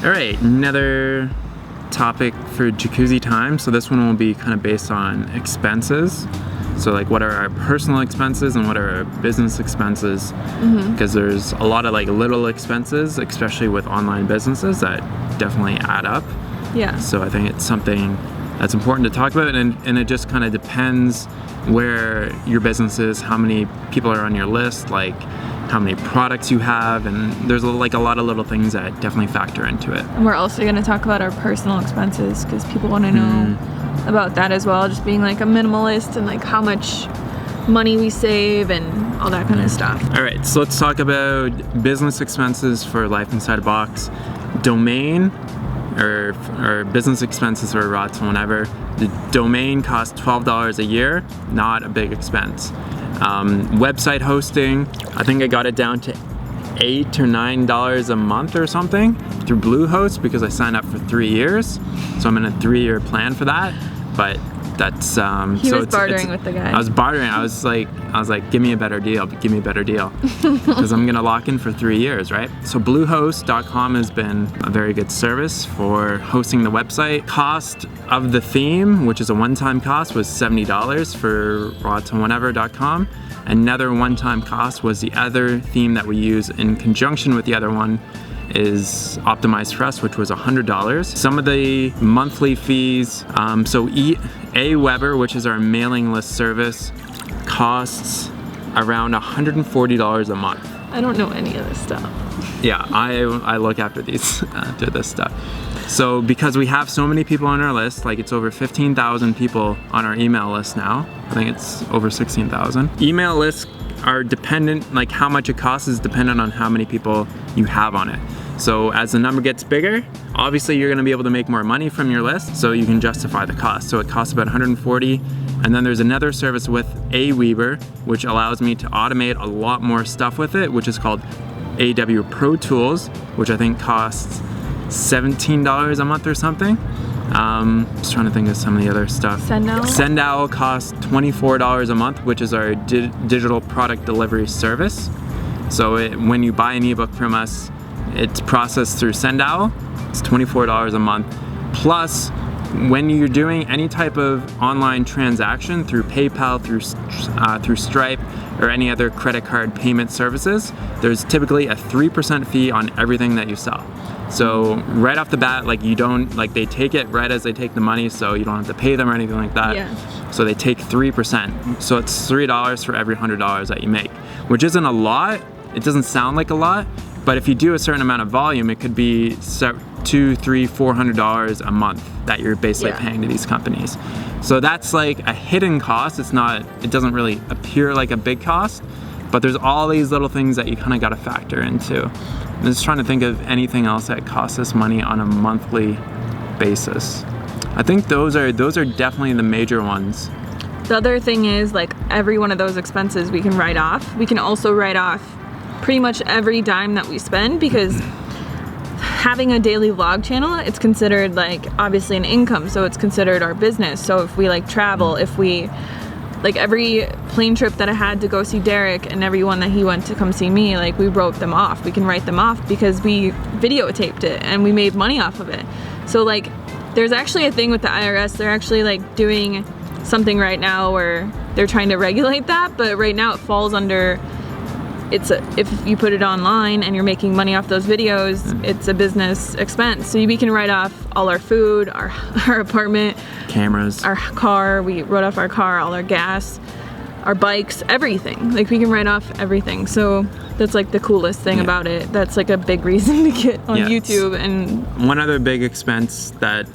All right, another topic for jacuzzi time. So this one will be kind of based on expenses. So like what are our personal expenses and what are our business expenses? Because there's a lot of like little expenses, especially with online businesses, that definitely add up. Yeah. So I think it's something that's important to talk about, and it just kind of depends where your business is, how many people are on your list, like how many products you have, and there's like a lot of little things that definitely factor into it. And we're also going to talk about our personal expenses because people want to know about that as well, just being like a minimalist and like how much money we save and all that kind of stuff. All right, so let's talk about business expenses for Life Inside a Box. Domain or business expenses for Raw to Whenever. The domain costs $12 a year, not a big expense. Website hosting, I think I got it down to $8 or $9 a month or something through Bluehost because I signed up for 3 years. So I'm in a 3-year plan for that. But that's he was bartering with the guy. I was bartering. I was like, give me a better deal, because I'm gonna lock in for 3 years, right? So Bluehost.com has been a very good service for hosting the website. Cost of the theme, which is a one-time cost, was $70 for rawtowhenever.com. Another one-time cost was the other theme that we use in conjunction with the other one is Optimized for Us, which was $100. Some of the monthly fees, so Aweber, which is our mailing list service, costs around $140 a month. I don't know any of this stuff. Yeah, I look after this stuff. So because we have so many people on our list, like it's over 15,000 people on our email list now. I think it's over 16,000. Email lists are dependent, like how much it costs is dependent on how many people you have on it. So as the number gets bigger, obviously you're gonna be able to make more money from your list, so you can justify the cost. So it costs about $140. And then there's another service with Aweber, which allows me to automate a lot more stuff with it, which is called AW Pro Tools, which I think costs $17 a month or something. Just trying to think of some of the other stuff. Sendowl costs $24 a month, which is our digital product delivery service. So when you buy an ebook from us, it's processed through Sendowl. It's $24 a month. Plus, when you're doing any type of online transaction through PayPal, through Stripe, or any other credit card payment services, there's typically a 3% fee on everything that you sell. So right off the bat, like they take it right as they take the money, so you don't have to pay them or anything like that. Yeah. So they take 3%. So it's $3 for every $100 that you make, which isn't a lot. It doesn't sound like a lot, but if you do a certain amount of volume, it could be $200, $300, $400 a month that you're basically paying to these companies. So that's like a hidden cost. It doesn't really appear like a big cost, but there's all these little things that you kind of got to factor into. I'm just trying to think of anything else that costs us money on a monthly basis. I think those are definitely the major ones. The other thing is, like, every one of those expenses we can write off. We can also write off pretty much every dime that we spend, because having a daily vlog channel, it's considered like obviously an income, so it's considered our business. So if we like travel, if we like every plane trip that I had to go see Derek and every one that he went to come see me, like we wrote them off. We can write them off because we videotaped it and we made money off of it. So like there's actually a thing with the IRS. They're actually like doing something right now where they're trying to regulate that, but right now it falls under, if you put it online and you're making money off those videos, it's a business expense. So we can write off all our food, our apartment, cameras, our car. We wrote off our car, all our gas, our bikes, everything. Like we can write off everything. So that's like the coolest thing about it. That's like a big reason to get on YouTube. And one other big expense that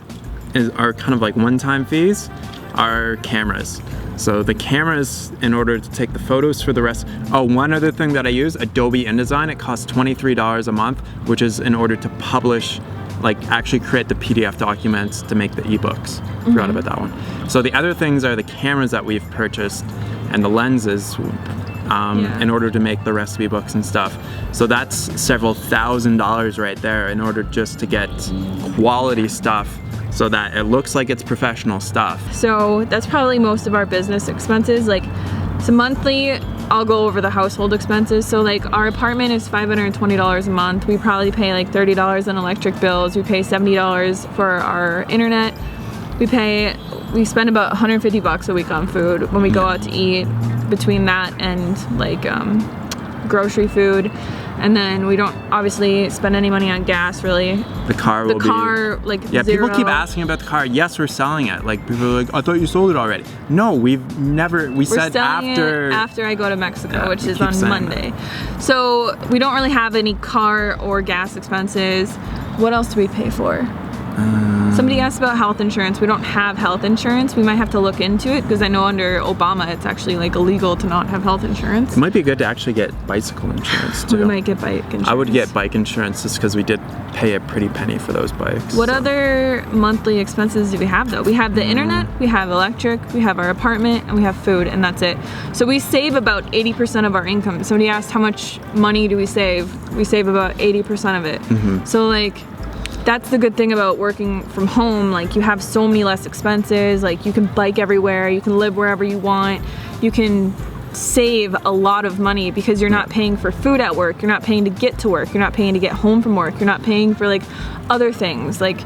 are kind of like one-time fees are cameras. So the cameras, in order to take the photos for the rest. Oh, one other thing that I use, Adobe InDesign, it costs $23 a month, which is in order to publish, like actually create the PDF documents to make the ebooks. Forgot about that one. So the other things are the cameras that we've purchased and the lenses in order to make the recipe books and stuff. So that's several $1,000s right there in order just to get quality stuff, so that it looks like it's professional stuff. So that's probably most of our business expenses. Like, so monthly, I'll go over the household expenses. So like our apartment is $520 a month. We probably pay like $30 on electric bills. We pay $70 for our internet. We spend about 150 bucks a week on food when we go out to eat, between that and like grocery food. And then we don't obviously spend any money on gas, really. The car, like, yeah, zero. people keep asking about the car. Yes, we're selling it. Like, people are like, I thought you sold it already. No, we're said after I go to Mexico, Yeah, which we is keep on saying Monday. So we don't really have any car or gas expenses. What else do we pay for? Somebody asked about health insurance. We don't have health insurance. We might have to look into it because I know under Obama it's actually like illegal to not have health insurance. It might be good to actually get bicycle insurance too. We might get bike insurance. I would get bike insurance just because we did pay a pretty penny for those bikes. What other monthly expenses do we have though? We have the internet, we have electric, we have our apartment, and we have food, and that's it. So we save about 80% of our income. Somebody asked how much money do we save? We save about 80% of it. So like, that's the good thing about working from home. Like, you have so many less expenses. Like, you can bike everywhere, you can live wherever you want, you can save a lot of money because you're not paying for food at work, you're not paying to get to work, you're not paying to get home from work, you're not paying for like other things. Like,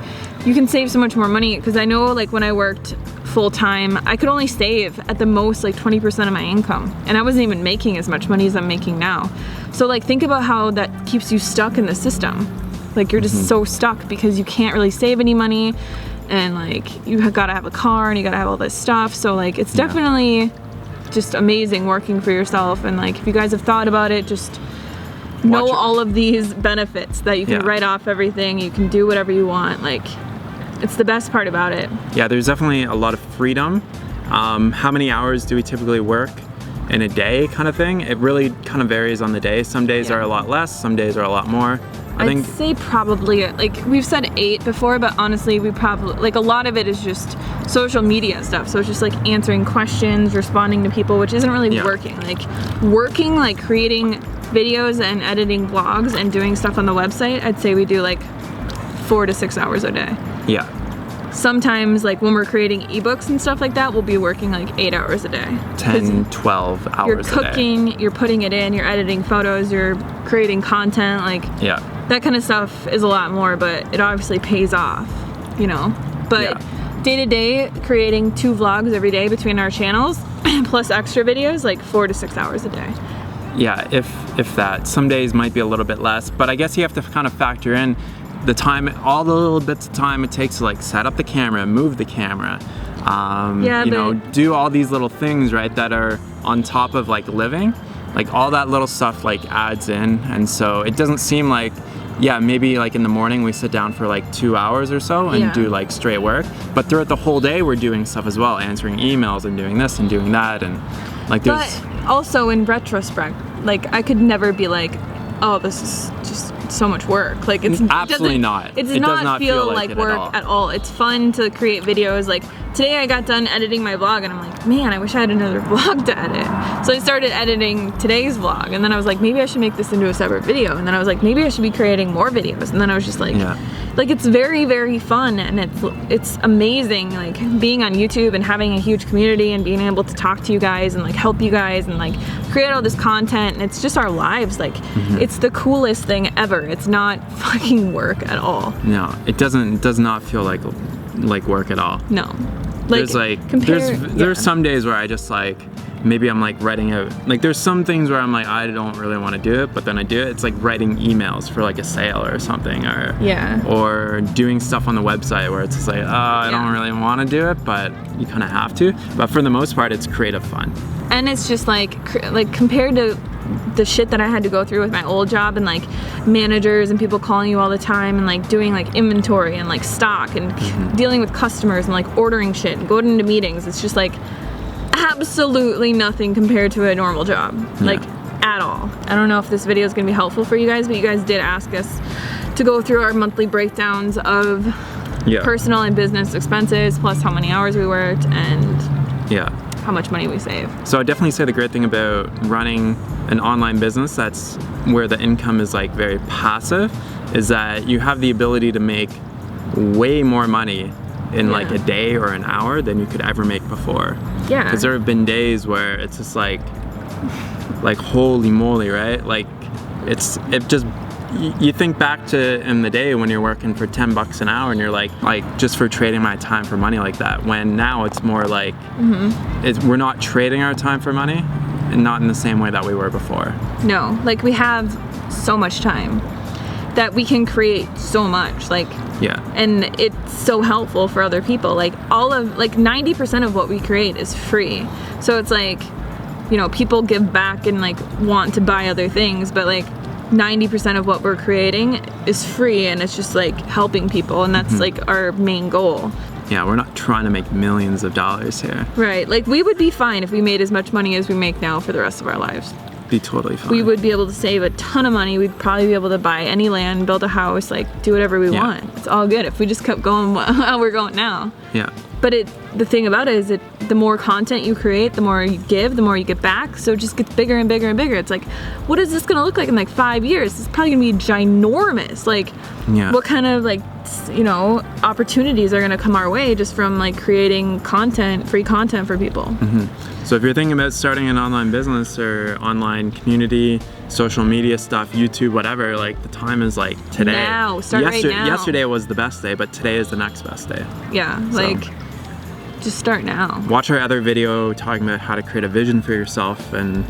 you can save so much more money, because I know like when I worked full-time, I could only save at the most like 20% of my income, and I wasn't even making as much money as I'm making now. So like, think about how that keeps you stuck in the system. Like, you're just so stuck because you can't really save any money, and like, you gotta have a car and you gotta have all this stuff. So like, it's definitely just amazing working for yourself. And like, if you guys have thought about it, just know all of these benefits that you can write off everything, you can do whatever you want. Like, it's the best part about it. Yeah, there's definitely a lot of freedom. How many hours do we typically work in a day, kind of thing? It really kind of varies on the day. Some days are a lot less, some days are a lot more. I'd say probably, like, we've said 8 before, but honestly, we probably, like, a lot of it is just social media stuff. So it's just like answering questions, responding to people, which isn't really working. Like creating videos and editing vlogs and doing stuff on the website, I'd say we do like 4 to 6 hours a day. Yeah. Sometimes, like when we're creating ebooks and stuff like that, we'll be working like 8 hours a day. 10, 12 hours You're a day. cooking, you're putting it in, you're editing photos, you're creating content, like that kind of stuff is a lot more, but it obviously pays off, you know? But day to day, creating 2 vlogs every day between our channels, plus extra videos, like 4 to 6 hours a day. Yeah, if that. Some days might be a little bit less, but I guess you have to kind of factor in the time, all the little bits of time it takes to like set up the camera, move the camera, you know, do all these little things, right, that are on top of like living. Like, all that little stuff like adds in, and so it doesn't seem like, maybe like in the morning we sit down for like 2 hours or so and do like straight work, but throughout the whole day we're doing stuff as well, answering emails and doing this and doing that, and like there's... But also in retrospect, like, I could never be like, oh, this is just so much work. Like, it's absolutely not. It does not feel like work at all. It's fun to create videos. Like, today I got done editing my vlog and I'm like, man, I wish I had another vlog to edit. So I started editing today's vlog, and then I was like, maybe I should make this into a separate video, and then I was like, maybe I should be creating more videos, and then I was just like, like, it's very, very fun, and it's amazing, like, being on YouTube and having a huge community and being able to talk to you guys and like help you guys and like create all this content, and it's just our lives. Like, it's the coolest thing ever. It's not fucking work at all. No, it does not feel like work at all. No. Like, there's some days where I just like, maybe I'm like writing like, there's some things where I'm like, I don't really want to do it, but then I do it. It's like writing emails for like a sale or something, or doing stuff on the website where it's just like, oh, I don't really want to do it, but you kind of have to. But for the most part, it's creative fun. And it's just like compared to the shit that I had to go through with my old job, and like managers and people calling you all the time, and like doing like inventory and like stock and dealing with customers and like ordering shit and going into meetings, it's just like absolutely nothing compared to a normal job, like at all. I don't know if this video is going to be helpful for you guys, but you guys did ask us to go through our monthly breakdowns of personal and business expenses, plus how many hours we worked and how much money we save. So I definitely say the great thing about running an online business that's where the income is like very passive is that you have the ability to make way more money in like a day or an hour than you could ever make before. Because there have been days where it's just like like holy moly, right? Like you think back to in the day when you're working for 10 bucks an hour and you're like just for trading my time for money like that, when now it's more like we're not trading our time for money, and not in the same way that we were before. No, like we have so much time that we can create so much, like, yeah, and it's so helpful for other people. Like 90% of what we create is free, so it's like, you know, people give back and like want to buy other things, but like 90% of what we're creating is free, and it's just like helping people, and that's like our main goal. Yeah, we're not trying to make millions of dollars here. Right, like we would be fine if we made as much money as we make now for the rest of our lives. Be totally fine. We would be able to save a ton of money. We'd probably be able to buy any land, build a house, like do whatever we want. It's all good if we just kept going how we're going now. Yeah. But the thing about it is that the more content you create, the more you give, the more you get back. So it just gets bigger and bigger and bigger. It's like, what is this gonna look like in like 5 years? It's probably gonna be ginormous. Like, what kind of like, you know, opportunities are gonna come our way just from like creating content, free content for people. So if you're thinking about starting an online business or online community, social media stuff, YouTube, whatever, like the time is like today. Now, start right now. Yesterday was the best day, but today is the next best day. Yeah, like just start now. Watch our other video talking about how to create a vision for yourself, and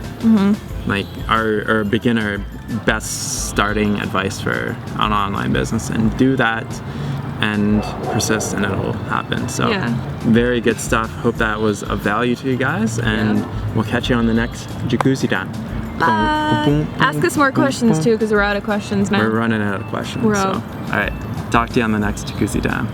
like our beginner best starting advice for an online business, and do that and persist and it'll happen. So very good stuff. Hope that was of value to you guys, and we'll catch you on the next jacuzzi time. Bye. Ask us more questions too, because we're out of questions now. We're running out of questions. We're out. All right, talk to you on the next jacuzzi time.